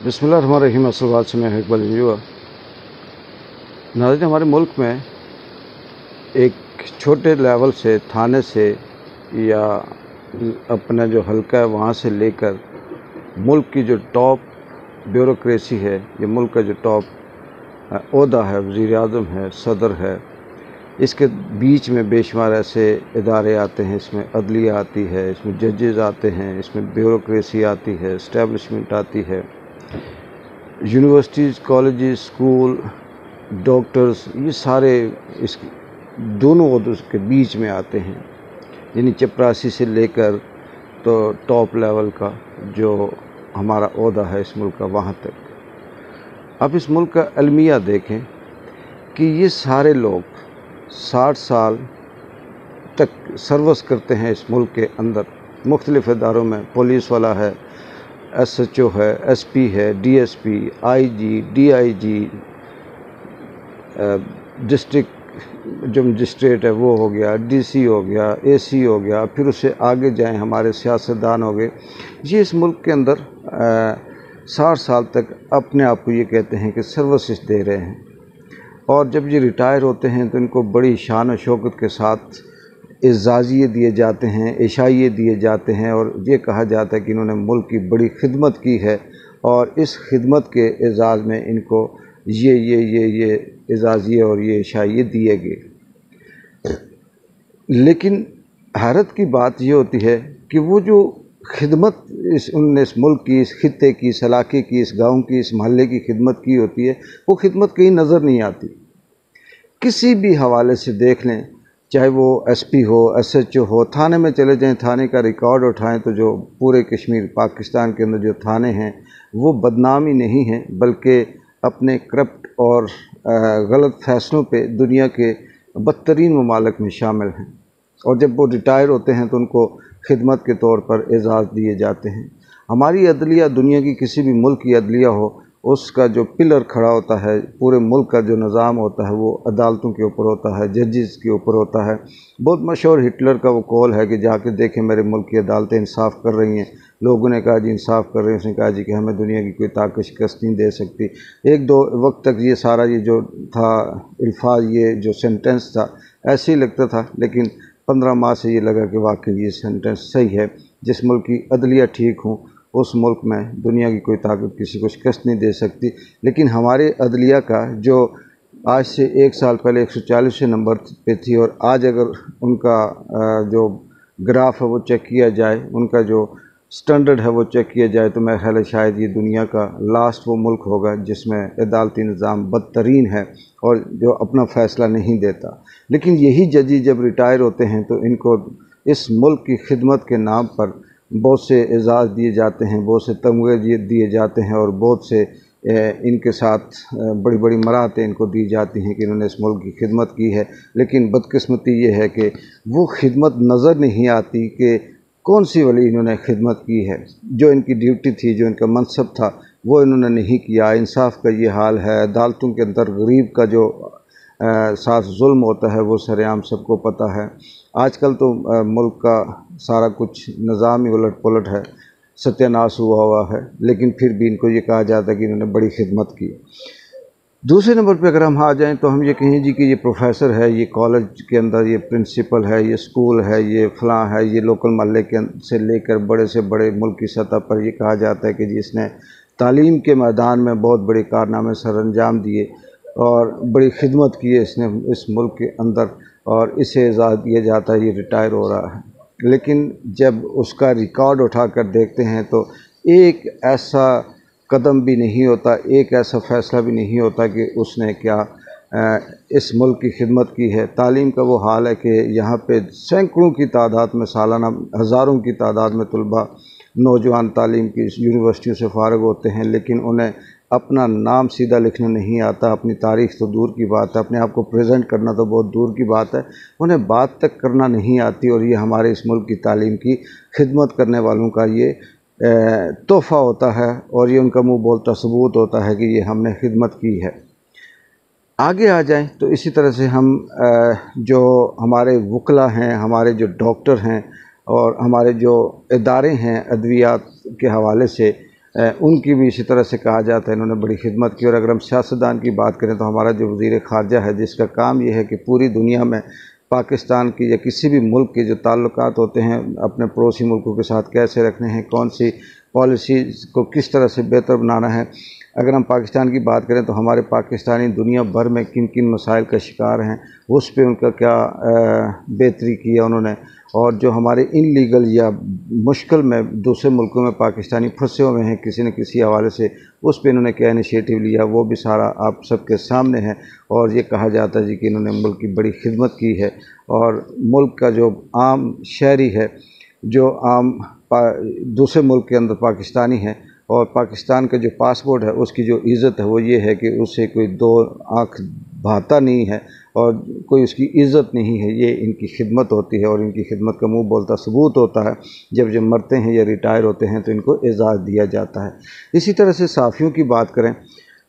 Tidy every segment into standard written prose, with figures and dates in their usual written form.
बिस्मिल्लाहिर्रहमानिर्रहीम। अस्सलाम से मैं इकबाल इंजुआ। नाज़रीन, हमारे मुल्क में एक छोटे लेवल से थाने से या अपना जो हल्का है वहाँ से लेकर मुल्क की जो टॉप ब्यूरोक्रेसी है, ये मुल्क का जो टॉप ओहदा है, वज़ीर आज़म है, सदर है, इसके बीच में बेशुमार ऐसे इदारे आते हैं। इसमें अदलिया आती है, इसमें जजेज़ आते हैं, इसमें ब्यूरोक्रेसी आती है, इस्टेब्लिशमेंट आती है, यूनिवर्सिटीज़, कॉलेजेस, स्कूल, डॉक्टर्स, ये सारे इस दोनों ओहदों के बीच में आते हैं। यानी चपरासी से लेकर तो टॉप लेवल का जो हमारा ओहदा है इस मुल्क का, वहाँ तक। अब इस मुल्क का अलमिया देखें कि ये सारे लोग 60 साल तक सर्विस करते हैं इस मुल्क के अंदर मुख्तलिफ़ इदारों में। पुलिस वाला है, SHO है, SP है, DSP, IG, DIG, डिस्ट्रिक्ट जो मजिस्ट्रेट है वो हो गया, DC हो गया, AC हो गया, फिर उससे आगे जाएं हमारे सियासतदान हो गए। ये इस मुल्क के अंदर 60 साल तक अपने आप को ये कहते हैं कि सर्विसेज दे रहे हैं, और जब ये रिटायर होते हैं तो इनको बड़ी शान और शौकत के साथ एजाज़िये दिए जाते हैं, इशाइये दिए जाते हैं, और ये कहा जाता है कि इन्होंने मुल्क की बड़ी खिदमत की है और इस खिदमत के एजाज़ में इनको ये एजाज़िये और ये इशाइये दिए गए। लेकिन हैरत की बात ये होती है कि वो जो खिदमत उनने इस मुल्क की, इस खित्ते की, इस इलाके की, इस गाँव की, इस महल्ले की खिदमत की होती है, वो खिदमत कहीं नज़र नहीं आती। किसी भी हवाले से देख लें, चाहे वो SP हो, SHO हो, थाने में चले जाएं, थाने का रिकॉर्ड उठाएं तो जो पूरे कश्मीर पाकिस्तान के अंदर जो थाने हैं वो बदनाम ही नहीं हैं, बल्कि अपने करप्ट और गलत फ़ैसलों पे दुनिया के बदतरीन ममालिक में शामिल हैं। और जब वो रिटायर होते हैं तो उनको खिदमत के तौर पर एजाज़ दिए जाते हैं। हमारी अदलिया, दुनिया की किसी भी मुल्क की अदलिया हो, उसका जो पिलर खड़ा होता है, पूरे मुल्क का जो निज़ाम होता है वो अदालतों के ऊपर होता है, जजेस के ऊपर होता है। बहुत मशहूर हिटलर का वो कॉल है कि जाके देखें मेरे मुल्क की अदालतें इंसाफ़ कर रही हैं। लोगों ने कहा जी इंसाफ़ कर रहे हैं, उसने कहा जी कि हमें दुनिया की कोई ताकत शिकस्त नहीं दे सकती। एक दो वक्त तक ये सारा ये जो था अल्फाज, ये जो सेंटेंस था, ऐसे ही लगता था, लेकिन 15 माह से ये लगा कि वाकई ये सेंटेंस सही है। जिस मुल्क की अदलिया ठीक हो उस मुल्क में दुनिया की कोई ताकत किसी को शिकस्त नहीं दे सकती। लेकिन हमारे अदलिया का जो आज से 1 साल पहले 140वें नंबर पे थी, और आज अगर उनका जो ग्राफ है वो चेक किया जाए, उनका जो स्टैंडर्ड है वो चेक किया जाए, तो मेरा ख्याल है शायद ये दुनिया का लास्ट वो मुल्क होगा जिसमें अदालती निज़ाम बदतरीन है और जो अपना फ़ैसला नहीं देता। लेकिन यही जजी जब रिटायर होते हैं तो इनको इस मुल्क की खिदमत के नाम पर बहुत से एजाज़ दिए जाते हैं, बहुत से तमगे दिए जाते हैं, और बहुत से इनके साथ बड़ी बड़ी मराहतें इनको दी जाती हैं कि इन्होंने इस मुल्क की खिदमत की है। लेकिन बदकिस्मती ये है कि वो खिदमत नज़र नहीं आती कि कौन सी वाली इन्होंने खिदमत की है। जो इनकी ड्यूटी थी, जो इनका मनसब था, वो इन्होंने नहीं किया। इंसाफ का ये हाल है। अदालतों के अंदर गरीब का जो साथ जुल्म होता है वो सरेआम सबको पता है। आजकल तो मुल्क का सारा कुछ निज़ाम ही उलट पुलट है, सत्यानाश हुआ है, लेकिन फिर भी इनको ये कहा जाता है कि इन्होंने बड़ी खिदमत की। दूसरे नंबर पे अगर हम आ जाएं तो हम ये कहें जी कि ये प्रोफेसर है, ये कॉलेज के अंदर ये प्रिंसिपल है, ये स्कूल है, ये फ़लाँ है, ये लोकल महल्ले के से लेकर बड़े से बड़े मुल्क की सतह पर ये कहा जाता है कि जी इसने तालीम के मैदान में बहुत बड़े कारनामे सर अंजाम दिए और बड़ी खिदमत की है इसने इस मुल्क के अंदर, और इसे एजाज़ दिया जाता है, ये रिटायर हो रहा है। लेकिन जब उसका रिकॉर्ड उठा कर देखते हैं तो एक ऐसा कदम भी नहीं होता, एक ऐसा फ़ैसला भी नहीं होता कि उसने क्या इस मुल्क की खिदमत की है। तालीम का वो हाल है कि यहाँ पे सैकड़ों की तादाद में, सालाना हज़ारों की तादाद में तलबा नौजवान तालीम की यूनिवर्सिटियों से फ़ारिग होते हैं, लेकिन उन्हें अपना नाम सीधा लिखना नहीं आता, अपनी तारीख़ तो दूर की बात है, अपने आप को प्रेजेंट करना तो बहुत दूर की बात है, उन्हें बात तक करना नहीं आती। और ये हमारे इस मुल्क की तालीम की खिदमत करने वालों का ये तोहफ़ा होता है, और ये उनका मुँह बोलता सबूत होता है कि ये हमने खिदमत की है। आगे आ जाएं तो इसी तरह से हम जो हमारे वकला हैं, हमारे जो डॉक्टर हैं, और हमारे जो इदारे हैं अद्वियात के हवाले से, उनकी भी इसी तरह से कहा जाता है इन्होंने बड़ी खिदमत की। और अगर हम सियासतदान की बात करें तो हमारा जो वज़ीर ख़ारजा है, जिसका काम ये है कि पूरी दुनिया में पाकिस्तान की या किसी भी मुल्क के जो ताल्लुकात होते हैं अपने पड़ोसी मुल्कों के साथ कैसे रखने हैं, कौन सी पॉलिसी को किस तरह से बेहतर बनाना है। अगर हम पाकिस्तान की बात करें तो हमारे पाकिस्तानी दुनिया भर में किन किन मसाइल का शिकार हैं, उस पे उनका क्या बेहतरी की है उन्होंने। और जो हमारे इनलीगल या मुश्किल में दूसरे मुल्कों में पाकिस्तानी फंसे हुए हैं किसी न किसी हवाले से, उस पे इन्होंने क्या इनिशिएटिव लिया, वो भी सारा आप सबके सामने है। और ये कहा जाता है जी कि इन्होंने मुल्क की बड़ी खिदमत की है। और मुल्क का जो आम शहरी है, जो आम दूसरे मुल्क के अंदर पाकिस्तानी है, और पाकिस्तान का जो पासपोर्ट है उसकी जो इज़्ज़त है वो ये है कि उससे कोई दो आँख भाता नहीं है और कोई उसकी इज़्ज़त नहीं है। ये इनकी खिदमत होती है और इनकी खिदमत का मुंह बोलता सबूत होता है। जब मरते हैं या रिटायर होते हैं तो इनको एजाज़ दिया जाता है। इसी तरह से साफ़ियों की बात करें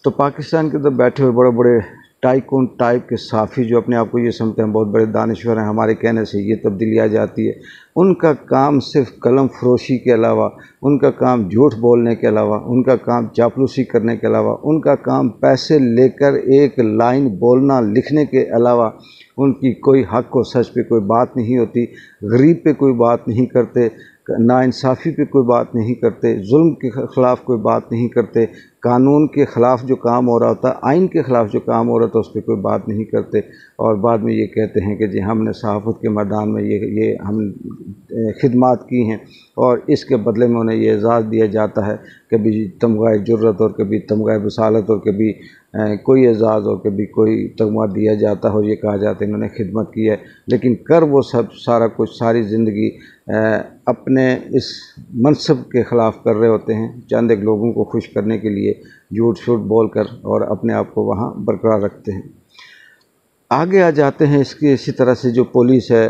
तो पाकिस्तान के अंदर बैठे हुए बड़े बड़े टाइकून टाइप के साफ़ी जो अपने आप को ये समझते हैं बहुत बड़े दानिश्वर हैं, हमारे कहने से ये तब्दीली आ जाती है। उनका काम सिर्फ कलम फरोशी के अलावा, उनका काम झूठ बोलने के अलावा, उनका काम चापलूसी करने के अलावा, उनका काम पैसे लेकर एक लाइन बोलना लिखने के अलावा उनकी कोई हक़ और सच पे कोई बात नहीं होती। गरीब पे कोई बात नहीं करते, नाइंसाफ़ी पे कोई बात नहीं करते, जुल्म के ख़िलाफ़ कोई बात नहीं करते, कानून के ख़िलाफ़ जो काम हो रहा होता है, आइन के ख़िलाफ़ जो काम हो रहा था उस पर कोई बात नहीं करते। और बाद में ये कहते हैं कि जी हमने सहाफ़त के मैदान में ये हम खिदमात की हैं और इसके बदले में उन्हें ये एजाज़ दिया जाता है, कभी तमग़ाए जुर्रत और कभी तमग़ाए बसालत और कभी कोई एजाज़ और कभी कोई तगमा दिया जाता है और ये कहा जाता है इन्होंने खिदमत की है। लेकिन कर वो सब सारा कुछ सारी ज़िंदगी अपने इस मनसब के ख़िलाफ़ कर रहे होते हैं, चंद एक लोगों को खुश करने के लिए झूठ शूठ बोल कर और अपने आप को वहाँ बरकरार रखते हैं। आगे आ जाते हैं इसकी इसी तरह से जो पुलिस है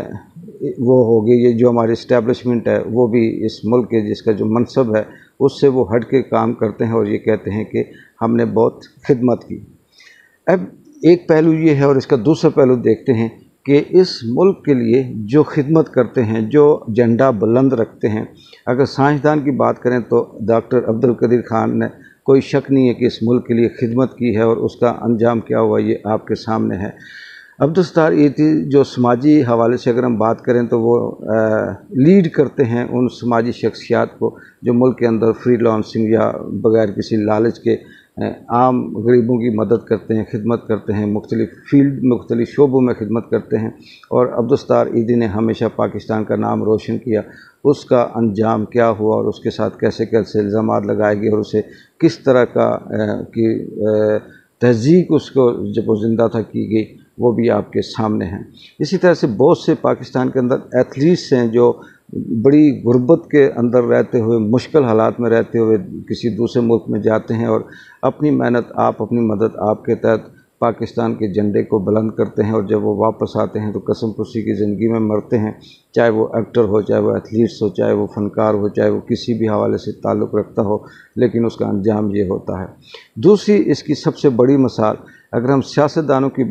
वो हो गई, ये जो हमारी इस्टेब्लिशमेंट है वो भी इस मुल्क के जिसका जो मनसब है उससे वो हट के काम करते हैं और ये कहते हैं कि हमने बहुत खिदमत की। अब एक पहलू ये है और इसका दूसरा पहलू देखते हैं कि इस मुल्क के लिए जो खिदमत करते हैं, जो झंडा बुलंद रखते हैं। अगर साइंसदान की बात करें तो डॉक्टर अब्दुल कदीर खान ने कोई शक नहीं है कि इस मुल्क के लिए खिदमत की है और उसका अंजाम क्या हुआ ये आपके सामने है। अब्दुल सत्तार ईदी जो समाजी हवाले से अगर हम बात करें तो वो लीड करते हैं उन समाजी शख्सियात को जो मुल्क के अंदर फ्री लांसिंग या बग़ैर किसी लालच के आम गरीबों की मदद करते हैं, खिदमत करते हैं, मुख्तलिफ़ फील्ड मुख्तलिफ़ शोबों में खिदमत करते हैं। और अब्दुल सत्तार ईदी ने हमेशा पाकिस्तान का नाम रोशन किया। उसका अंजाम क्या हुआ और उसके साथ कैसे कैसे इल्ज़ामात लगाए गए और उसे किस तरह का तहज़ीक उसको जब वो ज़िंदा था की गई वो भी आपके सामने हैं। इसी तरह से बहुत से पाकिस्तान के अंदर एथलीट्स हैं जो बड़ी गुर्बत के अंदर रहते हुए, मुश्किल हालात में रहते हुए किसी दूसरे मुल्क में जाते हैं और अपनी मेहनत आप, अपनी मदद आपके तहत पाकिस्तान के झंडे को बुलंद करते हैं। और जब वो वापस आते हैं तो कसम खुशी की ज़िंदगी में मरते हैं, चाहे वो एक्टर हो, चाहे वो एथलीट्स हो, चाहे वो फ़नकार हो, चाहे वो किसी भी हवाले से ताल्लुक़ रखता हो, लेकिन उसका अंजाम ये होता है। दूसरी इसकी सबसे बड़ी मिसाल अगर हम सियासतदानों की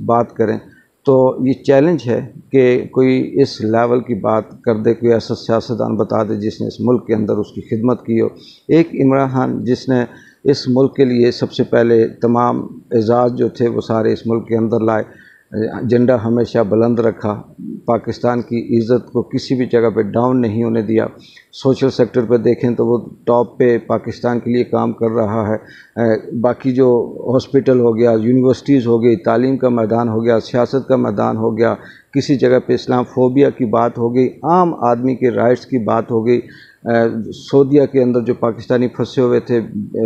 बात करें तो ये चैलेंज है कि कोई इस लेवल की बात कर दे, कोई ऐसा सियासतदान बता दे जिसने इस मुल्क के अंदर उसकी खिदमत की हो। एक इमरान खान जिसने इस मुल्क के लिए सबसे पहले तमाम एजाज़ जो थे वो सारे इस मुल्क के अंदर लाए, झंडा हमेशा बुलंद रखा, पाकिस्तान की इज़्ज़त को किसी भी जगह पे डाउन नहीं होने दिया। सोशल सेक्टर पे देखें तो वो टॉप पे पाकिस्तान के लिए काम कर रहा है। बाकी जो हॉस्पिटल हो गया, यूनिवर्सिटीज़ हो गई, तालीम का मैदान हो गया, सियासत का मैदान हो गया, किसी जगह पे इस्लामफोबिया की बात हो गई, आम आदमी के राइट्स की बात हो गई। सऊदीया के अंदर जो पाकिस्तानी फंसे हुए थे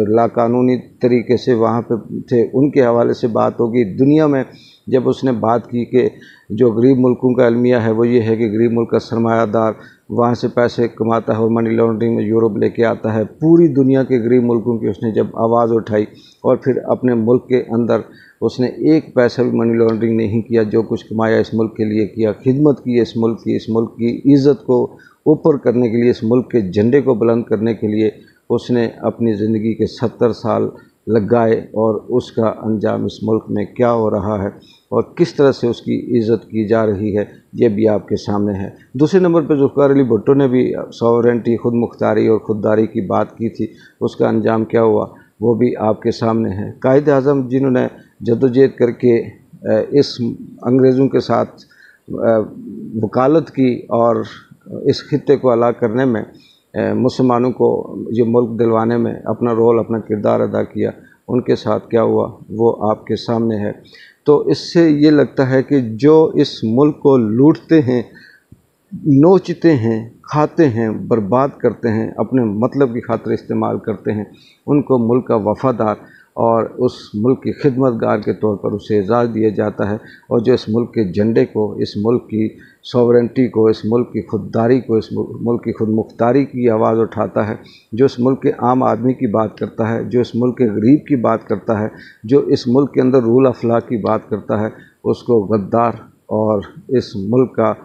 लाकानूनी तरीके से वहाँ पे थे, उनके हवाले से बात होगी। दुनिया में जब उसने बात की कि जो गरीब मुल्कों का अलमिया है वो ये है कि गरीब मुल्क का सरमायादार वहाँ से पैसे कमाता है और मनी लॉन्ड्रिंग में यूरोप लेके आता है। पूरी दुनिया के गरीब मुल्कों की उसने जब आवाज़ उठाई और फिर अपने मुल्क के अंदर उसने एक पैसा भी मनी लॉन्ड्रिंग नहीं किया, जो कुछ कमाया इस मुल्क के लिए किया, खिदमत की इस मुल्क की इज़्ज़त को ऊपर करने के लिए, इस मुल्क के झंडे को बुलंद करने के लिए उसने अपनी ज़िंदगी के 70 साल लगाए और उसका अंजाम इस मुल्क में क्या हो रहा है और किस तरह से उसकी इज़्ज़त की जा रही है, ये भी आपके सामने है। दूसरे नंबर पर ज़ुल्फ़िकार अली भुट्टो ने भी सॉवरेंटी, खुद मुख्तारी और खुददारी की बात की थी, उसका अंजाम क्या हुआ वो भी आपके सामने है। कायद आज़म जिन्होंने जद्दोजहद करके इस अंग्रेज़ों के साथ वकालत की और इस खित्ते को अलग करने में, मुसलमानों को ये मुल्क दिलवाने में अपना रोल, अपना किरदार अदा किया, उनके साथ क्या हुआ वो आपके सामने है। तो इससे ये लगता है कि जो इस मुल्क को लूटते हैं, नोचते हैं, खाते हैं, बर्बाद करते हैं, अपने मतलब की खातिर इस्तेमाल करते हैं, उनको मुल्क का वफ़ादार और उस मुल्क की खिदमतगार के तौर पर उसे एजाज़ दिया जाता है। और जो इस मुल्क के झंडे को, इस मुल्क की सॉवरेंटी को, इस मुल्क की खुददारी को, इस मुल्क की खुद मुख्तारी की आवाज़ उठाता है, जो इस मुल्क के आम आदमी की बात करता है, जो इस मुल्क के गरीब की बात करता है, जो इस मुल्क के अंदर रूल ऑफ लॉ की बात करता है, उसको गद्दार और इस मुल्क का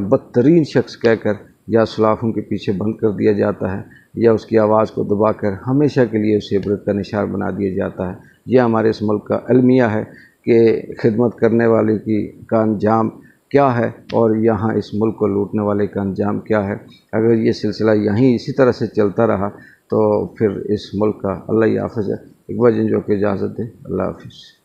बदतरीन शख्स कहकर या सलाखों के पीछे बंद कर दिया जाता है, या उसकी आवाज़ को दबाकर हमेशा के लिए उसे इबरत का निशान बना दिया जाता है। यह हमारे इस मुल्क का अलमिया है कि खिदमत करने वाले का अंजाम क्या है और यहाँ इस मुल्क को लूटने वाले का अंजाम क्या है। अगर ये सिलसिला यहीं इसी तरह से चलता रहा तो फिर इस मुल्क का अल्लाह ही हाफ़िज़ है। इकबाल जिंजो को इजाज़त दें। अल्लाह हाफ़िज़।